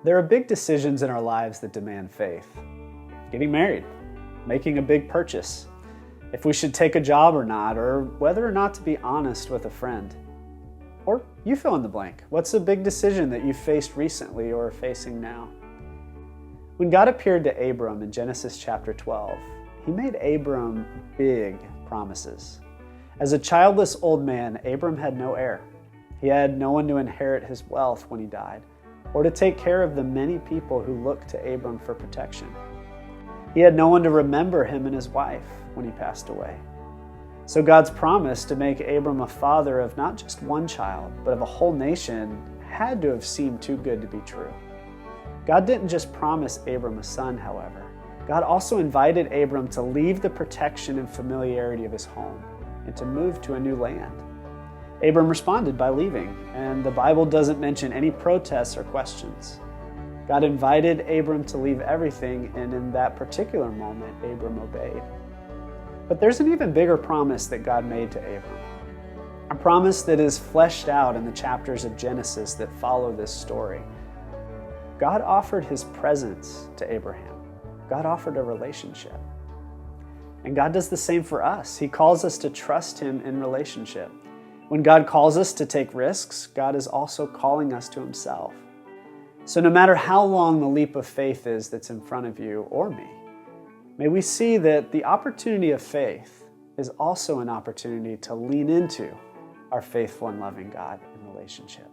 There are big decisions in our lives that demand faith. Getting married, making a big purchase, if we should take a job or not, or whether or not to be honest with a friend. Or you fill in the blank. What's a big decision that you faced recently or are facing now? When God appeared to Abram in Genesis chapter 12, he made Abram big promises. As a childless old man, Abram had no heir. He had no one to inherit his wealth when he died, or to take care of the many people who looked to Abram for protection. He had no one to remember him and his wife when he passed away. So God's promise to make Abram a father of not just one child, but of a whole nation had to have seemed too good to be true. God didn't just promise Abram a son, however. God also invited Abram to leave the protection and familiarity of his home and to move to a new land. Abram responded by leaving, and the Bible doesn't mention any protests or questions. God invited Abram to leave everything, and in that particular moment, Abram obeyed. But there's an even bigger promise that God made to Abram, a promise that is fleshed out in the chapters of Genesis that follow this story. God offered his presence to Abraham. God offered a relationship. And God does the same for us. He calls us to trust him in relationship. When God calls us to take risks, God is also calling us to himself. So no matter how long the leap of faith is that's in front of you or me, may we see that the opportunity of faith is also an opportunity to lean into our faithful and loving God in relationship.